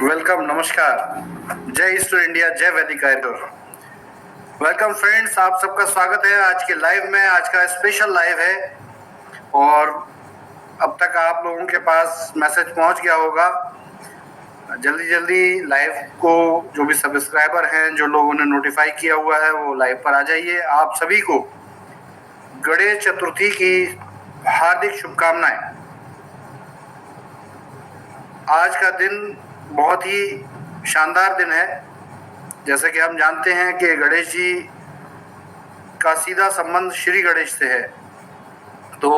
Welcome, नमस्कार। जय east India, जय वैदिक आयुर्वेद। वेलकम फ्रेंड्स, आप सबका स्वागत है आज के लाइव में। आज का स्पेशल लाइव है और अब तक आप लोगों के पास मैसेज पहुंच गया होगा। जल्दी जल्दी लाइव को जो भी सब्सक्राइबर हैं, जो लोगों ने नोटिफाई किया हुआ है, वो लाइव पर आ जाइए। आप सभी को गणेश चतुर्थी की हार्दिक शुभकामनाएं। आज का दिन बहुत ही शानदार दिन है। जैसे कि हम जानते हैं कि गणेश जी का सीधा संबंध श्री गणेश से है। तो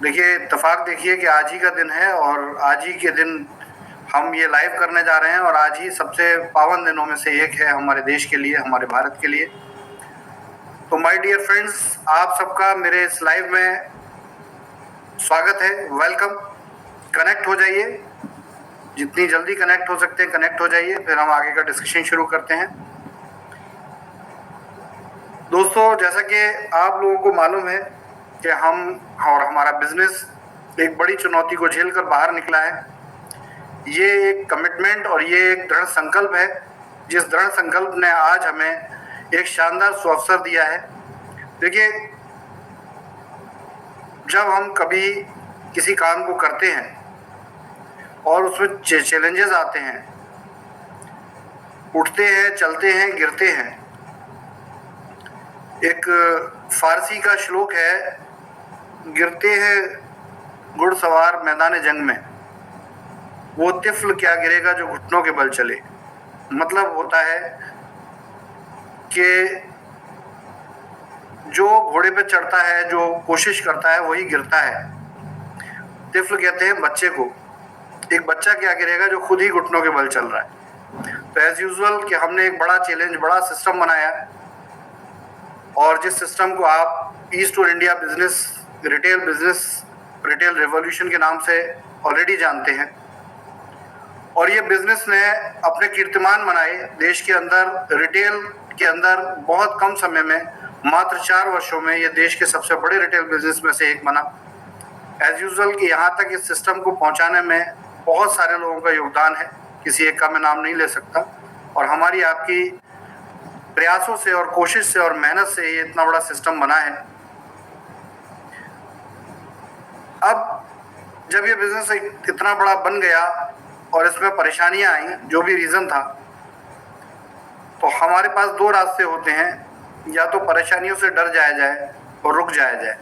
देखिए, इत्तेफाक देखिए कि आज ही का दिन है और आज ही के दिन हम ये लाइव करने जा रहे हैं और आज ही सबसे पावन दिनों में से एक है हमारे देश के लिए, हमारे भारत के लिए। तो माय डियर फ्रेंड्स, आप सबका मेरे इस लाइव में स्वागत है, वेलकम। कनेक्ट हो जाइए, जितनी जल्दी कनेक्ट हो सकते हैं कनेक्ट हो जाइए, फिर हम आगे का डिस्कशन शुरू करते हैं। दोस्तों, जैसा कि आप लोगों को मालूम है कि हम और हमारा बिजनेस एक बड़ी चुनौती को झेलकर बाहर निकला है। ये एक कमिटमेंट और ये एक दृढ़ संकल्प है, जिस दृढ़ संकल्प ने आज हमें एक शानदार सुअवसर दिया है। देखिए, जब हम कभी किसी काम को करते हैं और उसमें चैलेंजेस आते हैं, उठते हैं, चलते हैं, गिरते हैं। एक फारसी का श्लोक है, गिरते हैं घुड़सवार मैदान जंग में, वो तिफल क्या गिरेगा जो घुटनों के बल चले। मतलब होता है कि जो घोड़े पे चढ़ता है, जो कोशिश करता है, वही गिरता है। तिफल कहते हैं बच्चे को। एक बच्चा क्या गिरेगा जो खुद ही घुटनों के बल चल रहा है। तो एज यूजुअल कि हमने एक बड़ा चैलेंज, बड़ा सिस्टम बनाया और जिस सिस्टम को आप ईस्ट और इंडिया बिजनेस रिटेल रेवोल्यूशन के नाम से ऑलरेडी जानते हैं। और ये बिजनेस ने अपने कीर्तिमान बनाए देश के अंदर। रिटेल के अंदर बहुत कम समय में, मात्र 4 वर्षों में, ये देश के सबसे बड़े रिटेल बिजनेस में से एक बना। एज यूजुअल कि यहाँ तक इस सिस्टम को पहुँचाने में बहुत सारे लोगों का योगदान है, किसी एक का मैं नाम नहीं ले सकता। और हमारी आपकी प्रयासों से और कोशिश से और मेहनत से ये इतना बड़ा सिस्टम बना है। अब जब ये बिजनेस इतना बड़ा बन गया और इसमें परेशानियां आई, जो भी रीज़न था, तो हमारे पास 2 रास्ते होते हैं। या तो परेशानियों से डर जाया जाए और रुक जाया जाए।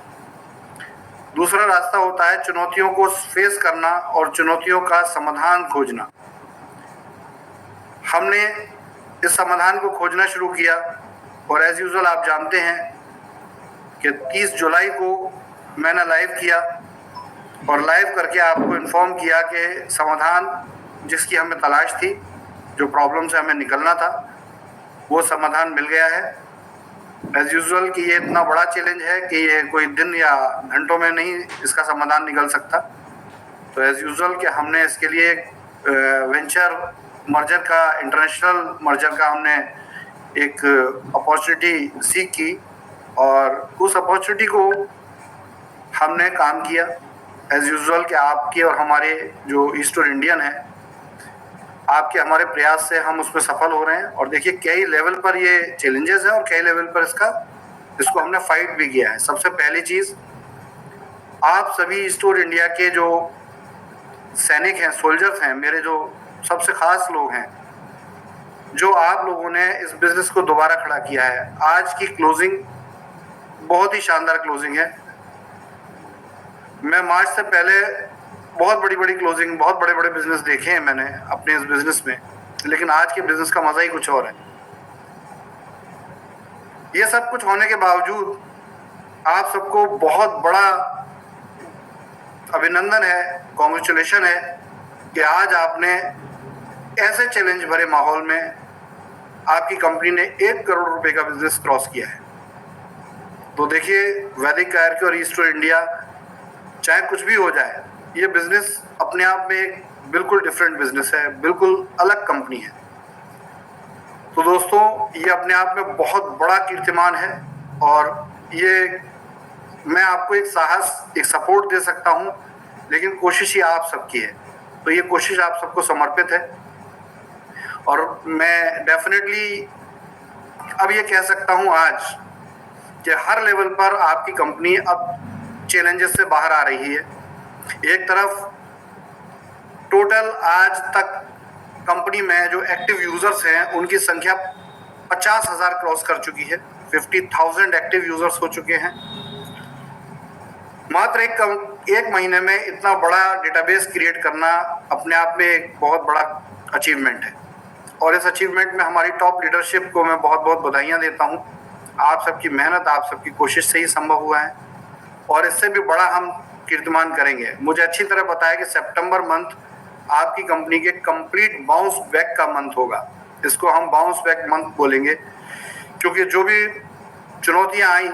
दूसरा रास्ता होता है चुनौतियों को फेस करना और चुनौतियों का समाधान खोजना। हमने इस समाधान को खोजना शुरू किया और एज यूजुअल आप जानते हैं कि 30 जुलाई को मैंने लाइव किया और लाइव करके आपको इन्फॉर्म किया कि समाधान जिसकी हमें तलाश थी, जो प्रॉब्लम से हमें निकलना था, वो समाधान मिल गया है। एज यूजुअल कि ये इतना बड़ा चैलेंज है कि ये कोई दिन या घंटों में नहीं इसका समाधान निकल सकता। तो एज यूजुअल कि हमने इसके लिए वेंचर मर्जर का, इंटरनेशनल मर्जर का हमने एक अपॉर्चुनिटी सीख की और उस अपॉर्चुनिटी को हमने काम किया। एज यूजुअल कि आपके और हमारे जो ईस्ट और इंडियन है, आपके हमारे प्रयास से हम उसमें सफल हो रहे हैं। और देखिए, कई लेवल पर ये चैलेंजेस हैं और कई लेवल पर इसको हमने फाइट भी किया है। सबसे पहली चीज़, आप सभी ईस्ट और इंडिया के जो सैनिक हैं, सोल्जर्स हैं, मेरे जो सबसे खास लोग हैं, जो आप लोगों ने इस बिजनेस को दोबारा खड़ा किया है। आज की क्लोजिंग बहुत ही शानदार क्लोजिंग है। मैं मार्च से पहले बहुत बड़ी क्लोजिंग, बहुत बड़े बिजनेस देखे हैं मैंने अपने इस बिजनेस में, लेकिन आज के बिजनेस का मजा ही कुछ और है। ये सब कुछ होने के बावजूद आप सबको बहुत बड़ा अभिनंदन है, कॉन्ग्रेचुलेशन है कि आज आपने ऐसे चैलेंज भरे माहौल में आपकी कंपनी ने 1 करोड़ रुपए का बिजनेस क्रॉस किया है। तो देखिए, वैदिक आयुर्वेद और ईस्ट और इंडिया, चाहे कुछ भी हो जाए, ये बिजनेस अपने आप में एक बिल्कुल डिफरेंट बिजनेस है, बिल्कुल अलग कंपनी है। तो दोस्तों, ये अपने आप में बहुत बड़ा कीर्तिमान है और ये मैं आपको एक साहस, एक सपोर्ट दे सकता हूँ, लेकिन कोशिश ही आप सबकी है। तो ये कोशिश आप सबको समर्पित है। और मैं डेफिनेटली अब ये कह सकता हूँ आज कि हर लेवल पर आपकी कंपनी अब चैलेंजेस से बाहर आ रही है। एक तरफ टोटल आज तक कंपनी में जो एक्टिव यूजर्स हैं उनकी संख्या 50,000 क्रॉस कर चुकी है, 50,000 एक्टिव यूजर्स हो चुके हैं। मात्र एक महीने में इतना बड़ा डेटाबेस क्रिएट करना अपने आप में एक बहुत बड़ा अचीवमेंट है और इस अचीवमेंट में हमारी टॉप लीडरशिप को मैं बहुत बहुत बधाइयाँ देता हूँ। आप सबकी मेहनत, आप सबकी कोशिश से ही संभव हुआ है और इससे भी बड़ा हम कीर्तिमान करेंगे। मुझे अच्छी तरह पता है कि सितंबर मंथ आपकी कंपनी के कंप्लीट बाउंस बैक का मंथ होगा। इसको हम बाउंस बैक मंथ बोलेंगे क्योंकि जो भी चुनौतियां आई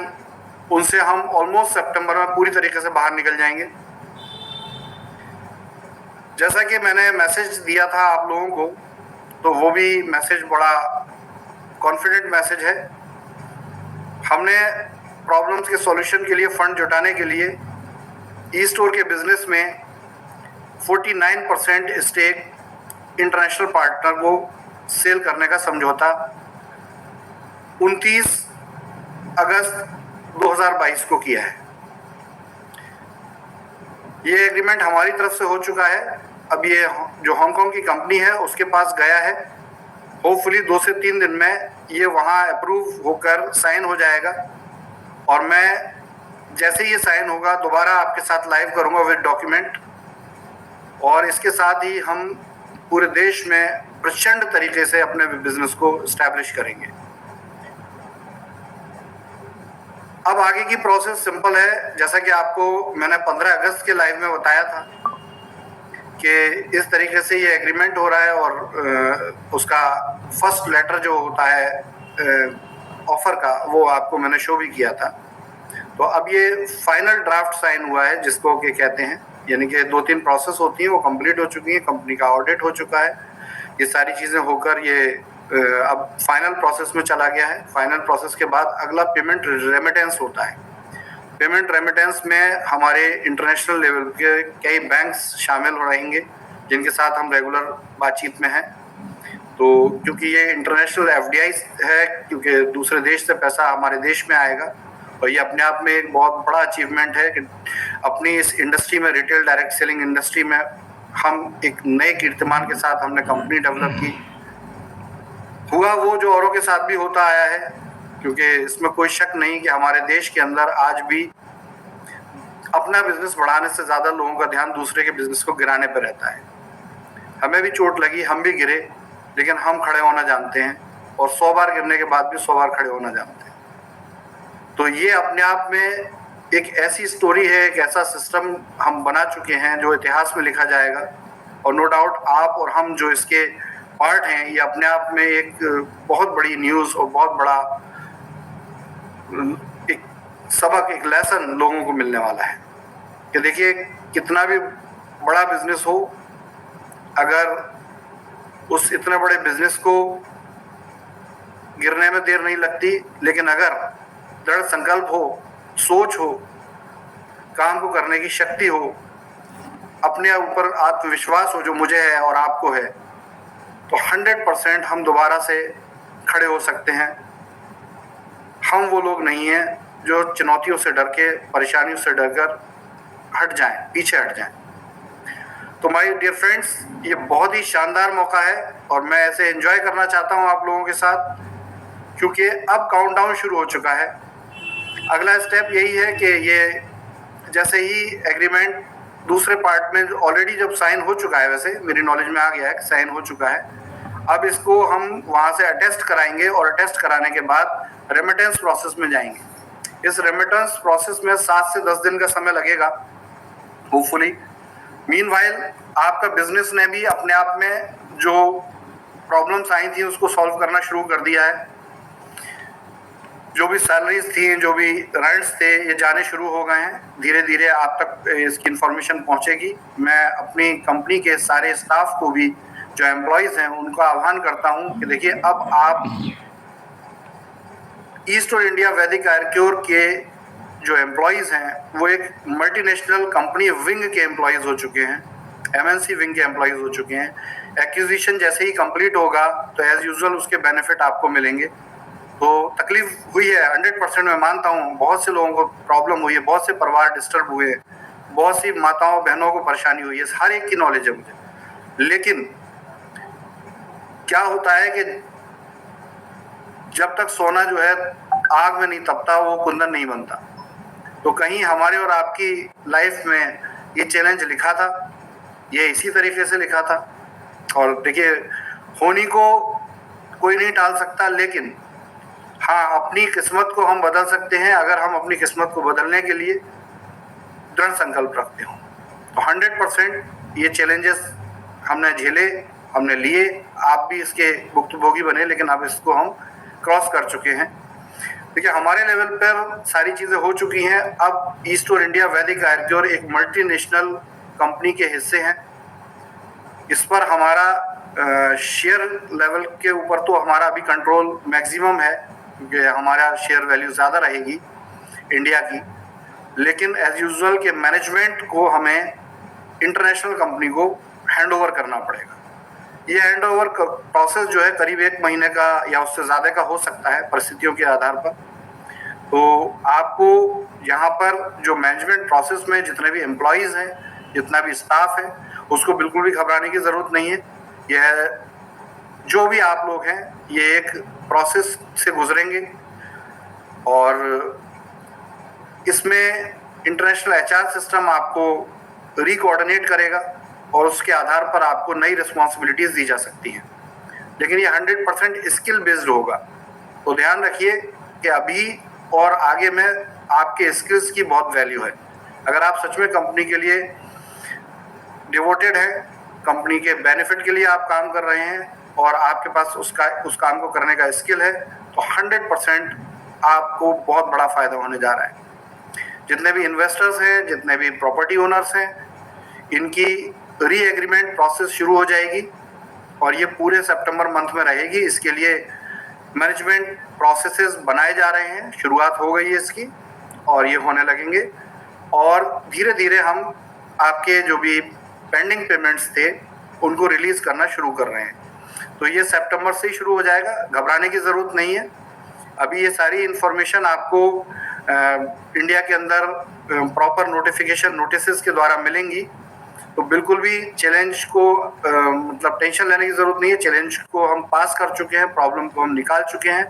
उनसे हम ऑलमोस्ट सितंबर में पूरी तरीके से बाहर निकल जाएंगे। जैसा कि मैंने मैसेज दिया था आप लोगों को, तो वो भी मैसेज बड़ा कॉन्फिडेंट मैसेज है। हमने प्रॉब्लम्स के सॉल्यूशन के लिए फंड जुटाने के लिए ई स्टोर के बिजनेस में 49% स्टेक इंटरनेशनल पार्टनर को सेल करने का समझौता 29 अगस्त 2022 को किया है। ये एग्रीमेंट हमारी तरफ से हो चुका है। अब ये जो हांगकांग की कंपनी है उसके पास गया है। होपफुली 2 से 3 दिन में ये वहाँ अप्रूव होकर साइन हो जाएगा और मैं जैसे ये साइन होगा दोबारा आपके साथ लाइव करूँगा विद डॉक्यूमेंट। और इसके साथ ही हम पूरे देश में प्रचंड तरीके से अपने बिजनेस को इस्टेब्लिश करेंगे। अब आगे की प्रोसेस सिंपल है। जैसा कि आपको मैंने 15 अगस्त के लाइव में बताया था कि इस तरीके से ये एग्रीमेंट हो रहा है और उसका फर्स्ट लेटर जो होता है ऑफर का वो आपको मैंने शो भी किया था। तो अब ये फाइनल ड्राफ्ट साइन हुआ है जिसको कि कहते हैं, यानी कि 2-3 प्रोसेस होती हैं वो कंप्लीट हो चुकी हैं। कंपनी का ऑडिट हो चुका है, ये सारी चीज़ें होकर ये अब फाइनल प्रोसेस में चला गया है। फाइनल प्रोसेस के बाद अगला पेमेंट रेमिटेंस होता है। पेमेंट रेमिटेंस में हमारे इंटरनेशनल लेवल के कई बैंक्स शामिल हो रहेंगे जिनके साथ हम रेगुलर बातचीत में हैं। तो क्योंकि ये इंटरनेशनल एफडीआई है, क्योंकि दूसरे देश से पैसा हमारे देश में आएगा और ये अपने आप में एक बहुत बड़ा अचीवमेंट है कि अपनी इस इंडस्ट्री में, रिटेल डायरेक्ट सेलिंग इंडस्ट्री में हम एक नए कीर्तिमान के साथ हमने कंपनी डेवलप की। हुआ वो जो औरों के साथ भी होता आया है, क्योंकि इसमें कोई शक नहीं कि हमारे देश के अंदर आज भी अपना बिजनेस बढ़ाने से ज़्यादा लोगों का ध्यान दूसरे के बिजनेस को गिराने पर रहता है। हमें भी चोट लगी, हम भी गिरे, लेकिन हम खड़े होना जानते हैं और 100 बार गिरने के बाद भी 100 बार खड़े होना जानते हैं। तो ये अपने आप में एक ऐसी स्टोरी है, एक ऐसा सिस्टम हम बना चुके हैं जो इतिहास में लिखा जाएगा। और नो डाउट आप और हम जो इसके पार्ट हैं, ये अपने आप में एक बहुत बड़ी न्यूज़ और बहुत बड़ा एक सबक, एक लेसन लोगों को मिलने वाला है कि देखिए कितना भी बड़ा बिजनेस हो, अगर उस इतने बड़े बिजनेस को गिरने में देर नहीं लगती, लेकिन अगर दृढ़ संकल्प हो, सोच हो, काम को करने की शक्ति हो, अपने ऊपर आत्मविश्वास हो जो मुझे है और आपको है, तो 100% हम दोबारा से खड़े हो सकते हैं। हम वो लोग नहीं हैं जो चुनौतियों से डर के, परेशानियों से डर कर हट जाएं, पीछे हट जाएं। तो माय डियर फ्रेंड्स, ये बहुत ही शानदार मौका है और मैं ऐसे एंजॉय करना चाहता हूँ आप लोगों के साथ, क्योंकि अब काउंटडाउन शुरू हो चुका है। अगला स्टेप यही है कि ये जैसे ही एग्रीमेंट दूसरे पार्ट में ऑलरेडी जब साइन हो चुका है, वैसे मेरी नॉलेज में आ गया है कि साइन हो चुका है, अब इसको हम वहाँ से अटेस्ट कराएंगे और अटेस्ट कराने के बाद रेमिटेंस प्रोसेस में जाएंगे। इस रेमिटेंस प्रोसेस में 7 से 10 दिन का समय लगेगा होपफुली। मीनवाइल आपका बिजनेस ने भी अपने आप में जो प्रॉब्लम्स आई थी उसको सॉल्व करना शुरू कर दिया है। जो भी सैलरीज थी, जो भी रेंट्स थे, ये जाने शुरू हो गए हैं। धीरे धीरे आप तक इसकी इंफॉर्मेशन पहुंचेगी। मैं अपनी कंपनी के सारे स्टाफ को भी, जो एम्प्लॉयज़ हैं, उनको आह्वान करता हूं कि देखिए अब आप ईस्ट और इंडिया वैदिक आयुर्क्योर के जो एम्प्लॉयज़ हैं वो एक मल्टीनेशनल कंपनी विंग के एम्प्लॉयज़ हो चुके हैं। एमएनसी विंग के एम्प्लॉइज हो चुके हैं। एक्विजिशन जैसे ही कंप्लीट होगा तो एज यूजुअल उसके बेनिफिट आपको मिलेंगे। तो तकलीफ हुई है 100% मैं मानता हूँ, बहुत से लोगों को प्रॉब्लम हुई है, बहुत से परिवार डिस्टर्ब हुए, बहुत सी माताओं बहनों को परेशानी हुई है, हर एक की नॉलेज है मुझे। लेकिन क्या होता है कि जब तक सोना जो है आग में नहीं तपता वो कुंदन नहीं बनता। तो कहीं हमारे और आपकी लाइफ में ये चैलेंज लिखा था, ये इसी तरीके से लिखा था। और देखिए, होनी को कोई नहीं टाल सकता, लेकिन हाँ, अपनी किस्मत को हम बदल सकते हैं अगर हम अपनी किस्मत को बदलने के लिए दृढ़ संकल्प रखते हो। तो 100% ये चैलेंजेस हमने झेले, हमने लिए, आप भी इसके भुक्तभोगी बने, लेकिन अब इसको हम क्रॉस कर चुके हैं। देखिए, हमारे लेवल पर सारी चीज़ें हो चुकी हैं। अब ईस्ट और इंडिया वैदिक आयुर्वेद एक मल्टीनेशनल कंपनी के हिस्से हैं। इस पर हमारा शेयर लेवल के ऊपर तो हमारा अभी कंट्रोल मैक्सिमम है, क्योंकि हमारा शेयर वैल्यू ज़्यादा रहेगी इंडिया की। लेकिन एज यूजुअल के मैनेजमेंट को हमें इंटरनेशनल कंपनी को हैंडओवर करना पड़ेगा। ये हैंडओवर प्रोसेस जो है करीब 1 महीने का या उससे ज़्यादा का हो सकता है परिस्थितियों के आधार पर। तो आपको यहाँ पर जो मैनेजमेंट प्रोसेस में जितने भी एम्प्लॉयज़ हैं, जितना भी स्टाफ है, उसको बिल्कुल भी घबराने की ज़रूरत नहीं है। यह जो भी आप लोग हैं, ये एक प्रोसेस से गुजरेंगे और इसमें इंटरनेशनल एचआर सिस्टम आपको रिकोऑर्डिनेट करेगा और उसके आधार पर आपको नई रिस्पॉन्सिबिलिटीज़ दी जा सकती हैं। लेकिन ये 100% स्किल बेस्ड होगा। तो ध्यान रखिए कि अभी और आगे में आपके स्किल्स की बहुत वैल्यू है। अगर आप सच में कंपनी के लिए डिवोटेड हैं, कंपनी के बेनिफिट के लिए आप काम कर रहे हैं और आपके पास उस काम को करने का स्किल है, तो 100% आपको बहुत बड़ा फ़ायदा होने जा रहा है। जितने भी इन्वेस्टर्स हैं, जितने भी प्रॉपर्टी ओनर्स हैं, इनकी री एग्रीमेंट प्रोसेस शुरू हो जाएगी और ये पूरे सितंबर मंथ में रहेगी। इसके लिए मैनेजमेंट प्रोसेसेस बनाए जा रहे हैं, शुरुआत हो गई है इसकी और ये होने लगेंगे। और धीरे धीरे हम आपके जो भी पेंडिंग पेमेंट्स थे उनको रिलीज़ करना शुरू कर रहे हैं। तो ये सितंबर से ही शुरू हो जाएगा, घबराने की ज़रूरत नहीं है। अभी ये सारी इन्फॉर्मेशन आपको इंडिया के अंदर प्रॉपर नोटिफिकेशन नोटिसेस के द्वारा मिलेंगी। तो बिल्कुल भी चैलेंज को मतलब टेंशन लेने की ज़रूरत नहीं है। चैलेंज को हम पास कर चुके हैं, प्रॉब्लम को हम निकाल चुके हैं।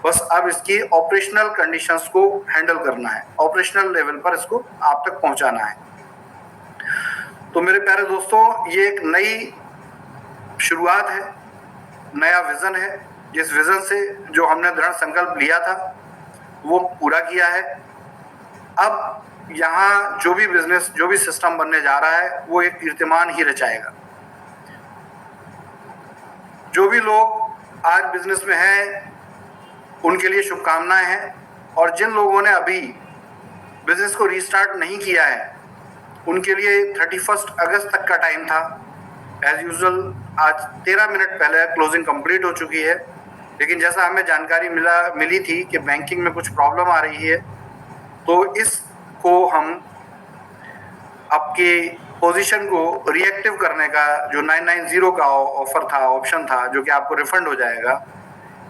बस अब इसकी ऑपरेशनल कंडीशंस को हैंडल करना है, ऑपरेशनल लेवल पर इसको आप तक पहुंचाना है। तो मेरे प्यारे दोस्तों, ये एक नई शुरुआत है, नया विज़न है। जिस विज़न से जो हमने दृढ़ संकल्प लिया था वो पूरा किया है। अब यहाँ जो भी बिजनेस, जो भी सिस्टम बनने जा रहा है वो एक कीर्तिमान ही रचाएगा। जो भी लोग आज बिजनेस में हैं उनके लिए शुभकामनाएं हैं, और जिन लोगों ने अभी बिजनेस को रीस्टार्ट नहीं किया है उनके लिए 31 अगस्त तक का टाइम था। एज यूजुअल आज 13 मिनट पहले क्लोजिंग कंप्लीट हो चुकी है, लेकिन जैसा हमें जानकारी मिली थी कि बैंकिंग में कुछ प्रॉब्लम आ रही है, तो इसको हम आपके पोजीशन को रिएक्टिव करने का जो 990 का ऑफर था, ऑप्शन था, जो कि आपको रिफंड हो जाएगा,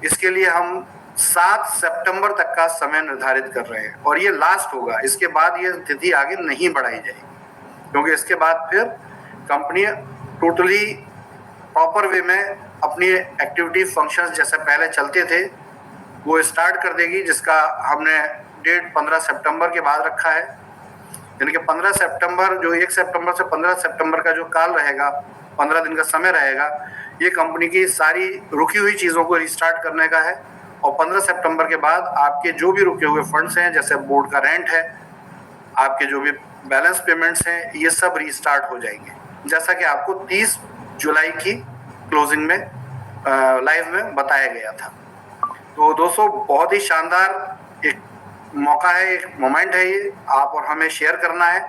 इसके लिए हम 7 सितंबर तक का समय निर्धारित कर रहे हैं और ये लास्ट होगा। इसके बाद ये तिथि आगे नहीं बढ़ाई जाएगी, क्योंकि इसके बाद फिर कंपनी टोटली प्रॉपर वे में अपनी एक्टिविटी फंक्शंस जैसे पहले चलते थे वो स्टार्ट कर देगी, जिसका हमने डेट 15 सितंबर के बाद रखा है। यानी कि 15 सितंबर, जो 1 सितंबर से 15 सितंबर का जो काल रहेगा, 15 दिन का समय रहेगा, ये कंपनी की सारी रुकी हुई चीज़ों को रिस्टार्ट करने का है। और 15 सितंबर के बाद आपके जो भी रुके हुए फंड्स हैं, जैसे बोर्ड का रेंट है, आपके जो भी बैलेंस पेमेंट्स हैं, ये सब रीस्टार्ट हो जाएंगे, जैसा कि आपको 30 जुलाई की क्लोजिंग में लाइव में बताया गया था। तो दोस्तों, बहुत ही शानदार एक मौका है, एक मोमेंट है, ये आप और हमें शेयर करना है।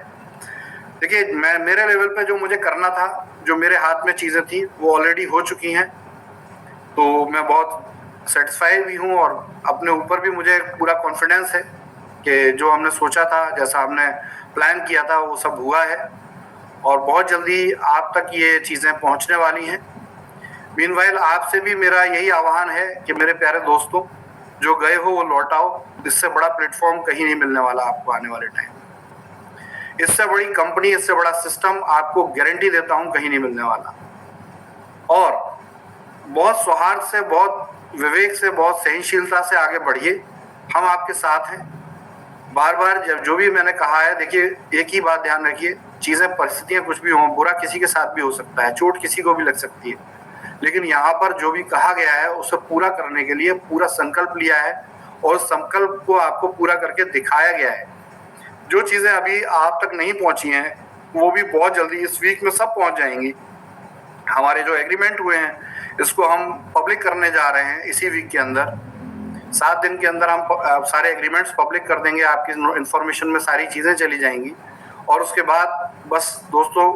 देखिए, मेरे लेवल पे जो मुझे करना था, जो मेरे हाथ में चीज़ें थी, वो ऑलरेडी हो चुकी हैं। तो मैं बहुत सेटिस्फाइड भी हूँ और अपने ऊपर भी मुझे पूरा कॉन्फिडेंस है कि जो हमने सोचा था, जैसा हमने प्लान किया था, वो सब हुआ है। और बहुत जल्दी आप तक ये चीज़ें पहुंचने वाली हैं। मीनवाइल आपसे भी मेरा यही आह्वान है कि मेरे प्यारे दोस्तों, जो गए हो वो लौट आओ। इससे बड़ा प्लेटफॉर्म कहीं नहीं मिलने वाला आपको आने वाले टाइम। इससे बड़ी कंपनी, इससे बड़ा सिस्टम आपको गारंटी देता हूं कहीं नहीं मिलने वाला। और बहुत सौहार्द से, बहुत विवेक से, बहुत सहनशीलता से आगे बढ़िए। हम आपके साथ हैं। बार बार जब जो भी मैंने कहा है, देखिए एक ही बात ध्यान रखिए, चीज़ें, परिस्थितियां कुछ भी हों, बुरा किसी के साथ भी हो सकता है, चोट किसी को भी लग सकती है, लेकिन यहाँ पर जो भी कहा गया है उसे पूरा करने के लिए पूरा संकल्प लिया है और संकल्प को आपको पूरा करके दिखाया गया है। जो चीज़ें अभी आप तक नहीं पहुंची हैं वो भी बहुत जल्दी इस वीक में सब पहुंच जाएंगी। हमारे जो एग्रीमेंट हुए हैं इसको हम पब्लिक करने जा रहे हैं इसी वीक के अंदर। 7 दिन के अंदर हम सारे एग्रीमेंट्स पब्लिक कर देंगे, आपकी इन्फॉर्मेशन में सारी चीज़ें चली जाएंगी। और उसके बाद बस दोस्तों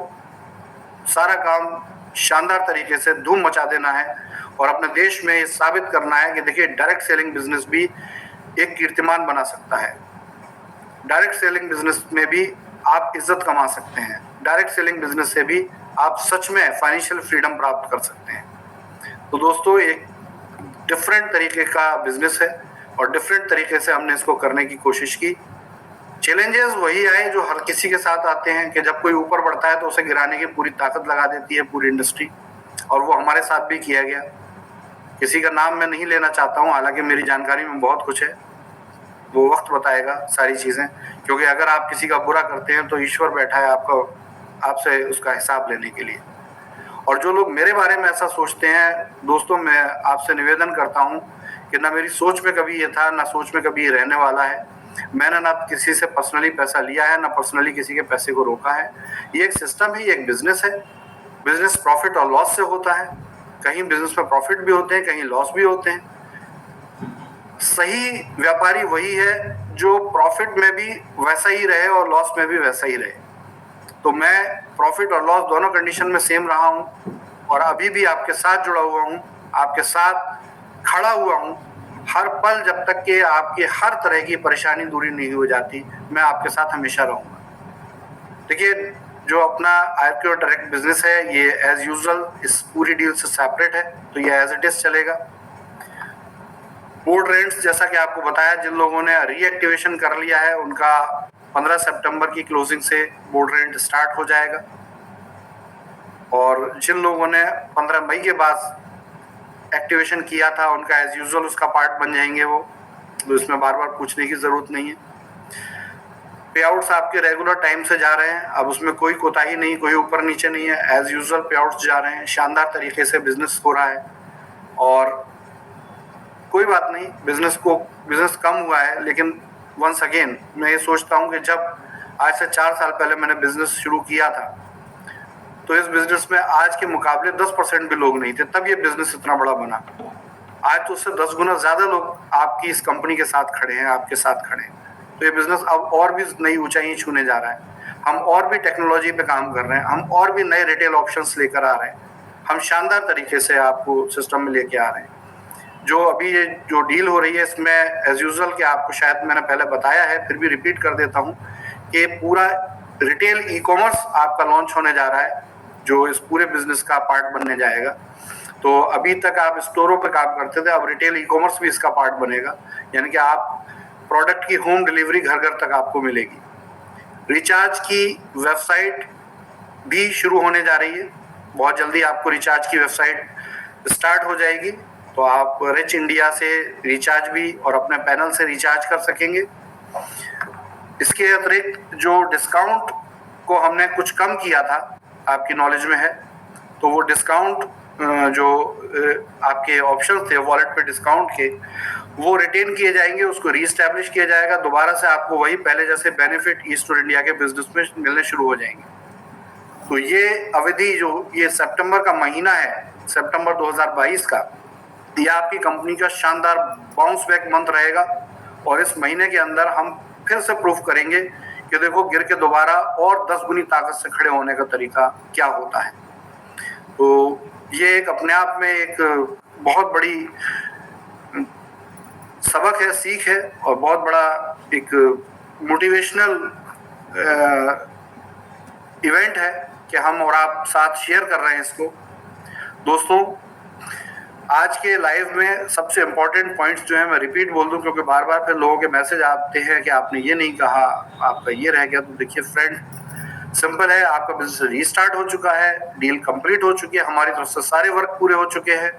सारा काम शानदार तरीके से धूम मचा देना है और अपने देश में ये साबित करना है कि देखिए डायरेक्ट सेलिंग बिजनेस भी एक कीर्तिमान बना सकता है। डायरेक्ट सेलिंग बिजनेस में भी आप इज्जत कमा सकते हैं। डायरेक्ट सेलिंग बिजनेस से भी आप सच में फाइनेंशियल फ्रीडम प्राप्त कर सकते हैं। तो दोस्तों एक डिफरेंट तरीके का बिजनेस है और डिफरेंट तरीके से हमने इसको करने की कोशिश की। चैलेंजेस वही आए जो हर किसी के साथ आते हैं कि जब कोई ऊपर बढ़ता है तो उसे गिराने की पूरी ताकत लगा देती है पूरी इंडस्ट्री, और वो हमारे साथ भी किया गया। किसी का नाम मैं नहीं लेना चाहता हूँ, हालांकि मेरी जानकारी में बहुत कुछ है, वो वक्त बताएगा सारी चीज़ें, क्योंकि अगर आप किसी का बुरा करते हैं तो ईश्वर बैठा है आपसे उसका हिसाब लेने के लिए। और जो लोग मेरे बारे में ऐसा सोचते हैं दोस्तों, मैं आपसे निवेदन करता हूं कि ना मेरी सोच में कभी ये था, ना सोच में कभी ये रहने वाला है। मैंने ना किसी से पर्सनली पैसा लिया है, ना पर्सनली किसी के पैसे को रोका है। ये एक सिस्टम है, ये एक बिजनेस है। बिजनेस प्रॉफिट और लॉस से होता है। कहीं बिजनेस में प्रॉफिट भी होते हैं, कहीं लॉस भी होते हैं। सही व्यापारी वही है जो प्रॉफिट में भी वैसा ही रहे और लॉस में भी वैसा ही रहे। तो मैं प्रॉफिट और लॉस दोनों कंडीशन में सेम रहा हूं और अभी भी आपके साथ जुड़ा हुआ हूं, आपके साथ खड़ा हुआ हूं हर पल। जब तक कि आपकी हर तरह की परेशानी दूरी नहीं हो जाती, मैं आपके साथ हमेशा रहूंगा। देखिए जो अपना आईपीओ डायरेक्ट बिजनेस है ये एज यूजुअल इस पूरी डील से सेपरेट है, तो ये एज इट इज चलेगा। बोर्ड रेंट्स जैसा कि आपको बताया, जिन लोगों ने रीएक्टिवेशन कर लिया है उनका 15 सितंबर की क्लोजिंग से बोर्ड रेंट स्टार्ट हो जाएगा, और जिन लोगों ने 15 मई के बाद एक्टिवेशन किया था उनका एज यूजुअल उसका पार्ट बन जाएंगे वो, तो इसमें बार बार पूछने की ज़रूरत नहीं है। पे आउट्स आपके रेगुलर टाइम से जा रहे हैं, अब उसमें कोई कोताही नहीं, कोई ऊपर नीचे नहीं है, एज यूजुअल पे आउट्स जा रहे हैं। शानदार तरीके से बिजनेस हो रहा है और कोई बात नहीं, बिजनेस कम हुआ है, लेकिन वंस अगेन मैं ये सोचता हूँ कि जब आज से 4 साल पहले मैंने बिजनेस शुरू किया था तो इस बिजनेस में आज के मुकाबले 10% भी लोग नहीं थे, तब ये बिजनेस इतना बड़ा बना। आज तो उससे 10 गुना ज़्यादा लोग आपकी इस कंपनी के साथ खड़े हैं, आपके साथ खड़े हैं। तो ये बिजनेस अब और भी नई ऊंचाई छूने जा रहा है। हम और भी टेक्नोलॉजी पे काम कर रहे हैं, हम और भी नए रिटेल ऑप्शंस लेकर आ रहे हैं, हम शानदार तरीके से आपको सिस्टम में लेके आ रहे हैं। जो अभी ये जो डील हो रही है इसमें एज यूजुअल कि आपको शायद मैंने पहले बताया है, फिर भी रिपीट कर देता हूँ कि पूरा रिटेल ई कॉमर्स आपका लॉन्च होने जा रहा है जो इस पूरे बिजनेस का पार्ट बनने जाएगा। तो अभी तक आप स्टोरों पे काम करते थे, अब रिटेल ई कॉमर्स भी इसका पार्ट बनेगा, यानी कि आप प्रोडक्ट की होम डिलीवरी घर घर तक आपको मिलेगी। रिचार्ज की वेबसाइट भी शुरू होने जा रही है, बहुत जल्दी आपको रिचार्ज की वेबसाइट स्टार्ट हो जाएगी, तो आप रिच इंडिया से रिचार्ज भी और अपने पैनल से रिचार्ज कर सकेंगे। इसके अतिरिक्त जो डिस्काउंट को हमने कुछ कम किया था, आपकी नॉलेज में है, तो वो डिस्काउंट जो आपके ऑप्शन थे वॉलेट पे डिस्काउंट के, वो रिटेन किए जाएंगे, उसको रीस्टैब्लिश किया जाएगा। दोबारा से आपको वही पहले जैसे बेनिफिट ईस्ट और इंडिया के बिजनेस में मिलने शुरू हो जाएंगे। तो ये अवधि जो ये सितंबर का महीना है, सितंबर 2022 का, ये आपकी कंपनी का शानदार बाउंस बैक मंथ रहेगा और इस महीने के अंदर हम फिर से प्रूफ करेंगे कि देखो गिर के दोबारा और 10 गुनी ताकत से खड़े होने का तरीका क्या होता है। तो ये एक अपने आप में एक बहुत बड़ी सबक है, सीख है और बहुत बड़ा एक मोटिवेशनल इवेंट है कि हम और आप साथ शेयर कर रहे हैं इसको। दोस्तों, आज के लाइव में सबसे इम्पोर्टेंट पॉइंट्स जो है मैं रिपीट बोल दूं, क्योंकि बार बार फिर लोगों के मैसेज आते हैं कि आपने ये नहीं कहा, आपका ये रह गया। तो देखिए फ्रेंड, सिंपल है, आपका बिजनेस रीस्टार्ट हो चुका है, डील कंप्लीट हो चुकी है, हमारी तरफ से सारे वर्क पूरे हो चुके हैं,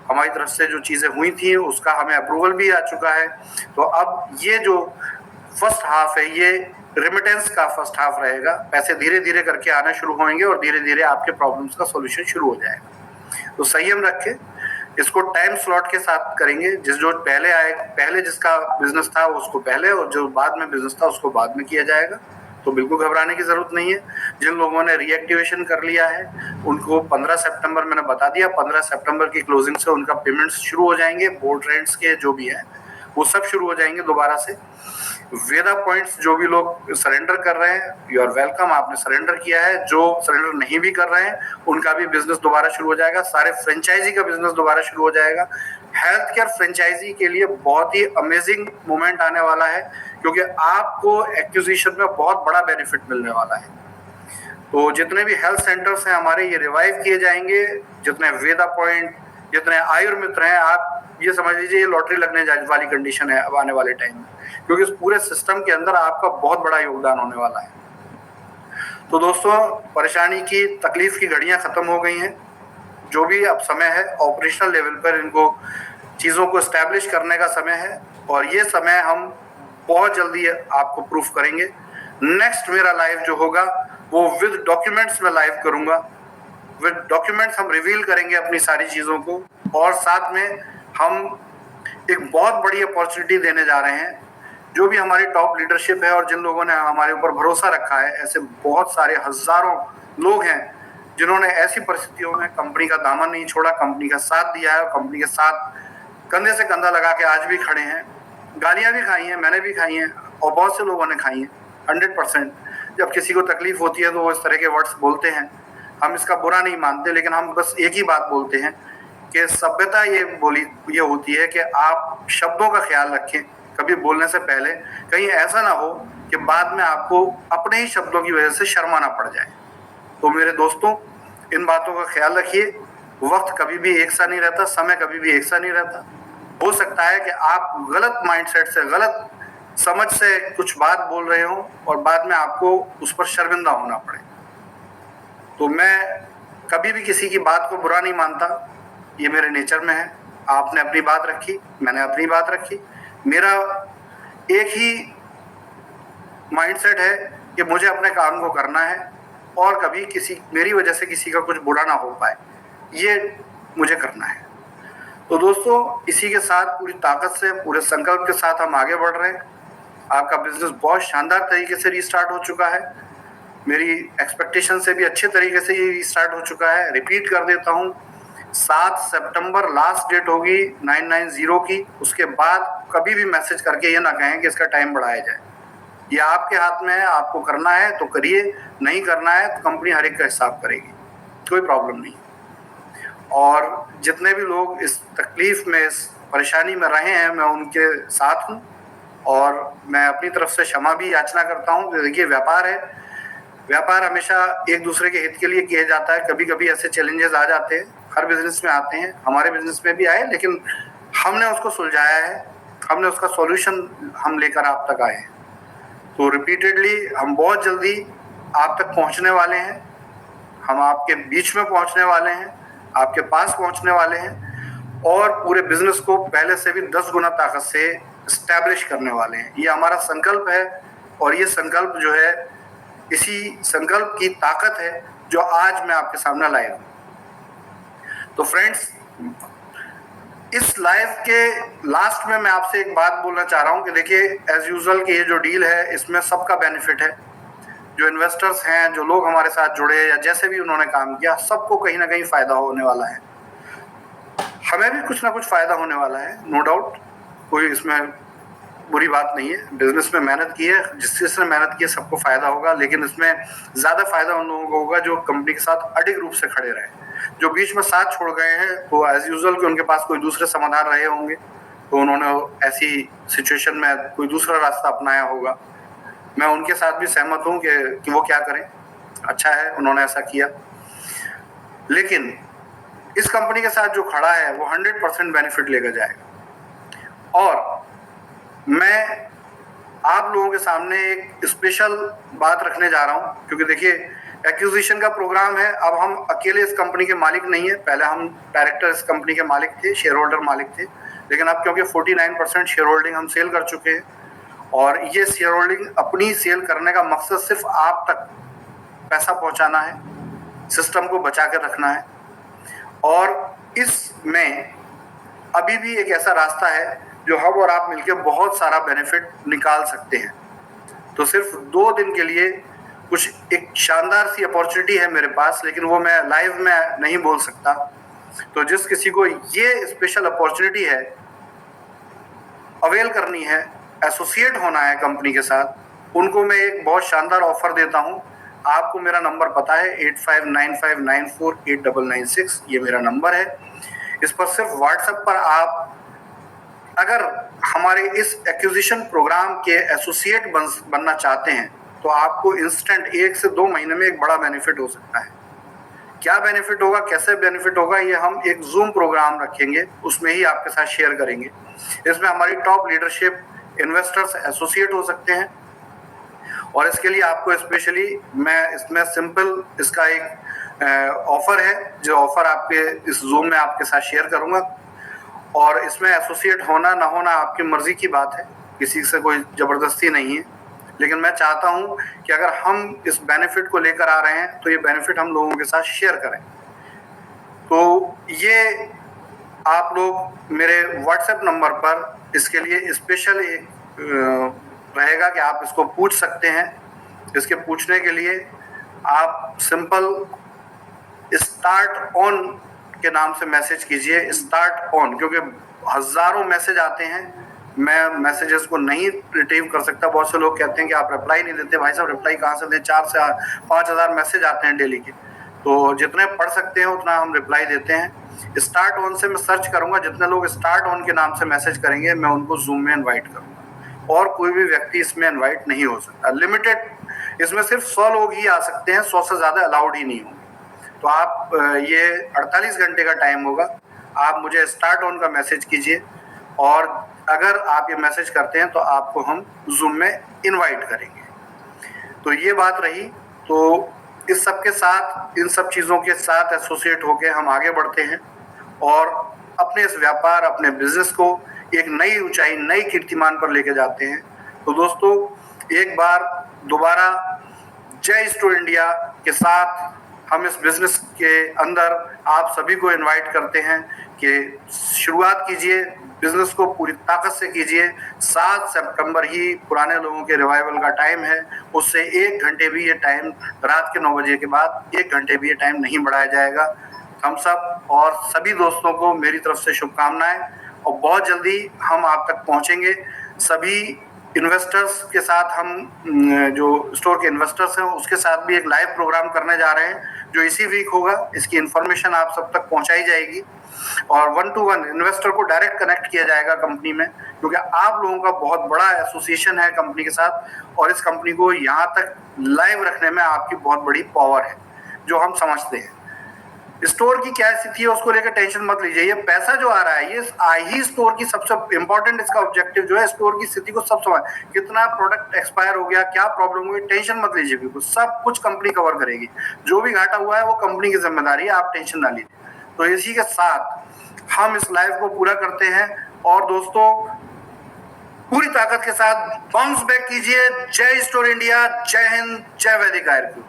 हमारी तरफ से जो चीज़ें हुई थी उसका हमें अप्रूवल भी आ चुका है। तो अब ये जो फर्स्ट हाफ है, ये रेमिटेंस का फर्स्ट हाफ रहेगा। पैसे धीरे धीरे करके आना शुरू होंगे और धीरे धीरे आपके प्रॉब्लम्स का सोल्यूशन शुरू हो जाएगा। तो संयम रखें, इसको टाइम स्लॉट के साथ करेंगे। जो पहले आए, पहले जिसका बिजनेस था उसको पहले, और जो बाद में बिजनेस था उसको बाद में किया जाएगा। तो बिल्कुल घबराने की जरूरत नहीं है। जिन लोगों ने रीएक्टिवेशन कर लिया है उनको 15 सितंबर मैंने बता दिया, 15 सितंबर की क्लोजिंग से उनका पेमेंट्स शुरू हो जाएंगे। बोर्ड रेंट्स के जो भी है वो सब शुरू हो जाएंगे दोबारा से। वेदा पॉइंट्स जो भी लोग सरेंडर कर रहे हैं, यू आर वेलकम, आपने सरेंडर किया है। जो सरेंडर नहीं भी कर रहे हैं उनका भी बिजनेस दोबारा शुरू हो जाएगा। सारे फ्रेंचाइजी का बिजनेस दोबारा शुरू हो जाएगा। हेल्थ केयर फ्रेंचाइजी के लिए बहुत ही अमेजिंग मोमेंट आने वाला है, क्योंकि आपको एक्विजिशन में बहुत बड़ा बेनिफिट मिलने वाला है। तो जितने भी हेल्थ सेंटर्स हैं हमारे, ये रिवाइव किए जाएंगे। जितने वेदा पॉइंट, जितने आयुर्मित्र हैं, आप ये समझ लीजिए ये लॉटरी लगने वाली कंडीशन है अब आने वाले टाइम में, क्योंकि इस पूरे सिस्टम के अंदर आपका बहुत बड़ा योगदान होने वाला है। तो दोस्तों, परेशानी की, तकलीफ की घड़ियां खत्म हो गई हैं। जो भी अब समय है ऑपरेशनल लेवल पर इनको चीज़ों को एस्टैब्लिश करने का समय है, और ये समय हम बहुत जल्दी आपको प्रूफ करेंगे। नेक्स्ट मेरा लाइव जो होगा वो विद डॉक्यूमेंट्स में लाइव करूंगा। विद डॉक्यूमेंट्स हम रिवील करेंगे अपनी सारी चीज़ों को, और साथ में हम एक बहुत बड़ी अपॉर्चुनिटी देने जा रहे हैं। जो भी हमारी टॉप लीडरशिप है और जिन लोगों ने हमारे ऊपर भरोसा रखा है, ऐसे बहुत सारे हजारों लोग हैं जिन्होंने ऐसी परिस्थितियों में कंपनी का दामन नहीं छोड़ा, कंपनी का साथ दिया है, और कंपनी के साथ कंधे से कंधा लगा के आज भी खड़े हैं। गालियां भी खाई हैं, मैंने भी खाई हैं, और बहुत से लोगों ने खाई हैं 100%। जब किसी को तकलीफ होती है तो वो इस तरह के वर्ड्स बोलते हैं, हम इसका बुरा नहीं मानते, लेकिन हम बस एक ही बात बोलते हैं कि सभ्यता ये होती है कि आप शब्दों का ख्याल रखें कभी बोलने से पहले। कहीं ऐसा ना हो कि बाद में आपको अपने ही शब्दों की वजह से शर्माना पड़ जाए। तो मेरे दोस्तों, इन बातों का ख्याल रखिए। वक्त कभी भी एक सा नहीं रहता, समय कभी भी एक सा नहीं रहता। हो सकता है कि आप गलत माइंडसेट से, गलत समझ से कुछ बात बोल रहे हो और बाद में आपको उस पर शर्मिंदा होना पड़े। तो मैं कभी भी किसी की बात को बुरा नहीं मानता, ये मेरे नेचर में है। आपने अपनी बात रखी, मैंने अपनी बात रखी। मेरा एक ही माइंडसेट है कि मुझे अपने काम को करना है और कभी मेरी वजह से किसी का कुछ बुरा ना हो पाए, ये मुझे करना है। तो दोस्तों, इसी के साथ पूरी ताकत से, पूरे संकल्प के साथ हम आगे बढ़ रहे हैं। आपका बिजनेस बहुत शानदार तरीके से रीस्टार्ट हो चुका है, मेरी एक्सपेक्टेशन से भी अच्छे तरीके से ये रीस्टार्ट हो चुका है। रिपीट कर देता हूँ, 7 सितंबर लास्ट डेट होगी 990 की। उसके बाद कभी भी मैसेज करके ये ना कहें कि इसका टाइम बढ़ाया जाए। ये आपके हाथ में है, आपको करना है तो करिए, नहीं करना है तो कंपनी हर एक का हिसाब करेगी, कोई प्रॉब्लम नहीं। और जितने भी लोग इस तकलीफ में, इस परेशानी में रहे हैं, मैं उनके साथ हूँ, और मैं अपनी तरफ से क्षमा भी याचना करता हूँ। देखिए, व्यापार है, व्यापार हमेशा एक दूसरे के हित के लिए किया जाता है। कभी कभी ऐसे चैलेंजेस आ जाते हैं, हर बिजनेस में आते हैं, हमारे बिजनेस में भी आए, लेकिन हमने उसको सुलझाया है, हमने उसका सॉल्यूशन हम लेकर आप तक आए हैं। तो रिपीटेडली हम बहुत जल्दी आप तक पहुंचने वाले हैं, हम आपके बीच में पहुंचने वाले हैं, आपके पास पहुंचने वाले हैं, और पूरे बिजनेस को पहले से भी 10 गुना ताकत से एस्टैब्लिश करने वाले हैं। ये हमारा संकल्प है, और ये संकल्प जो है, इसी संकल्प की ताकत है जो आज मैं आपके सामने लाया हूं। तो फ्रेंड्स, इस लाइव के लास्ट में मैं आपसे एक बात बोलना चाह रहा हूं कि देखिए, एज यूजुअल कि ये जो डील है इसमें सबका बेनिफिट है। जो इन्वेस्टर्स हैं, जो लोग हमारे साथ जुड़े या जैसे भी उन्होंने काम किया, सबको कहीं ना कहीं फायदा होने वाला है। हमें भी कुछ ना कुछ फायदा होने वाला है, नो डाउट, कोई इसमें बुरी बात नहीं है। बिजनेस में मेहनत की है, जिसने मेहनत की है सबको फायदा होगा, लेकिन इसमें ज्यादा फायदा उन लोगों को होगा जो कंपनी के साथ अडिग रूप से खड़े रहे। जो बीच में साथ छोड़ गए हैं, तो एज यूजुअल कि उनके पास कोई दूसरे समाधान रहे होंगे, तो उन्होंने ऐसी सिचुएशन में कोई दूसरा रास्ता अपनाया होगा। मैं उनके साथ भी सहमत हूँ कि वो क्या करें। अच्छा है उन्होंने ऐसा किया, लेकिन इस कंपनी के साथ जो खड़ा है वो 100% बेनिफिट लेकर जाएगा। और मैं आप लोगों के सामने एक स्पेशल बात रखने जा रहा हूं, क्योंकि देखिए एक्विजिशन का प्रोग्राम है। अब हम अकेले इस कंपनी के मालिक नहीं है, पहले हम डायरेक्टर इस कंपनी के मालिक थे, शेयर होल्डर मालिक थे, लेकिन अब क्योंकि 49% शेयर होल्डिंग हम सेल कर चुके हैं, और ये शेयर होल्डिंग अपनी सेल करने का मकसद सिर्फ आप तक पैसा पहुंचाना है, सिस्टम को बचा कर रखना है। और इसमें अभी भी एक ऐसा रास्ता है जो हम और आप मिलकर बहुत सारा बेनिफिट निकाल सकते हैं। तो सिर्फ 2 दिन के लिए कुछ एक शानदार सी अपॉर्चुनिटी है मेरे पास, लेकिन वो मैं लाइव में नहीं बोल सकता। तो जिस किसी को ये स्पेशल अपॉर्चुनिटी है अवेल करनी है, एसोसिएट होना है कंपनी के साथ, उनको मैं एक बहुत शानदार ऑफर देता हूं। आपको मेरा नंबर पता है 8595948996, ये मेरा नंबर है। इस पर सिर्फ व्हाट्सएप पर आप अगर हमारे इस एक्विजिशन प्रोग्राम के एसोसिएट बनना चाहते हैं तो आपको इंस्टेंट 1 से 2 महीने में एक बड़ा बेनिफिट हो सकता है। क्या बेनिफिट होगा, कैसे बेनिफिट होगा, ये हम एक जूम प्रोग्राम रखेंगे, उसमें ही आपके साथ शेयर करेंगे। इसमें हमारी टॉप लीडरशिप इन्वेस्टर्स एसोसिएट हो सकते हैं, और इसके लिए आपको स्पेशली मैं इसमें सिंपल इसका एक ऑफर है, जो ऑफर आपके इस जूम में आपके साथ शेयर करूंगा। और इसमें एसोसिएट होना ना होना आपकी मर्जी की बात है, किसी से कोई जबरदस्ती नहीं है, लेकिन मैं चाहता हूं कि अगर हम इस बेनिफिट को लेकर आ रहे हैं तो ये बेनिफिट हम लोगों के साथ शेयर करें। तो ये आप लोग मेरे व्हाट्सएप नंबर पर इसके लिए स्पेशल एक रहेगा कि आप इसको पूछ सकते हैं। इसके पूछने के लिए आप सिंपल स्टार्ट ऑन के नाम से मैसेज कीजिए, स्टार्ट ऑन, क्योंकि हजारों मैसेज आते हैं, मैं मैसेजेस को नहीं रिट्रीव कर सकता। बहुत से लोग कहते हैं कि आप रिप्लाई नहीं देते। भाई साहब रिप्लाई कहाँ से दें, 4 से 5 हज़ार मैसेज आते हैं डेली के, तो जितने पढ़ सकते हैं उतना हम रिप्लाई देते हैं। स्टार्ट ऑन से मैं सर्च करूंगा, जितने लोग स्टार्ट ऑन के नाम से मैसेज करेंगे मैं उनको जूम में इन्वाइट करूंगा, और कोई भी व्यक्ति इसमें इन्वाइट नहीं हो सकता। लिमिटेड, इसमें सिर्फ 100 लोग ही आ सकते हैं, 100 से ज़्यादा अलाउड ही नहीं होंगे। तो आप ये 48 घंटे का टाइम होगा, आप मुझे स्टार्ट ऑन का मैसेज कीजिए, और अगर आप ये मैसेज करते हैं तो आपको हम जूम में इनवाइट करेंगे। तो ये बात रही। तो इस सब के साथ, इन सब चीज़ों के साथ एसोसिएट होकर हम आगे बढ़ते हैं और अपने इस व्यापार, अपने बिजनेस को एक नई ऊंचाई, नई कीर्तिमान पर लेके जाते हैं। तो दोस्तों एक बार दोबारा जय स्टोर इंडिया के साथ हम इस बिजनेस के अंदर आप सभी को इनवाइट करते हैं कि शुरुआत कीजिए, बिजनेस को पूरी ताकत से कीजिए। 7 सितंबर ही पुराने लोगों के रिवाइवल का टाइम है, उससे 1 घंटे भी ये टाइम, रात के 9 बजे के बाद 1 घंटे भी ये टाइम नहीं बढ़ाया जाएगा। हम सब और सभी दोस्तों को मेरी तरफ से शुभकामनाएं, और बहुत जल्दी हम आप तक पहुंचेंगे। सभी इन्वेस्टर्स के साथ हम जो स्टोर के इन्वेस्टर्स हैं उसके साथ भी एक लाइव प्रोग्राम करने जा रहे हैं जो इसी वीक होगा। इसकी इन्फॉर्मेशन आप सब तक पहुंचाई जाएगी और 1-to-1 इन्वेस्टर को डायरेक्ट कनेक्ट किया जाएगा कंपनी में, क्योंकि आप लोगों का बहुत बड़ा एसोसिएशन है कंपनी के साथ, और इस कंपनी को यहाँ तक लाइव रखने में आपकी बहुत बड़ी पावर है जो हम समझते हैं। स्टोर की क्या स्थिति है उसको लेकर टेंशन मत लीजिए, ये पैसा जो आ रहा है ये ही स्टोर की सबसे इंपॉर्टेंट, इसका ऑब्जेक्टिव जो है स्टोर की स्थिति को सब समझ, कितना प्रोडक्ट एक्सपायर हो गया, क्या प्रॉब्लम हुई, टेंशन मत लीजिए, बिल्कुल सब कुछ कंपनी कवर करेगी। जो भी घाटा हुआ है वो कंपनी की जिम्मेदारी है, आप टेंशन ना लीजिए। तो इसी के साथ हम इस लाइव को पूरा करते हैं, और दोस्तों पूरी ताकत के साथ बाउंस बैक कीजिए। जय स्टोर इंडिया, जय हिंद, जय वैदिक आयुर्वेद।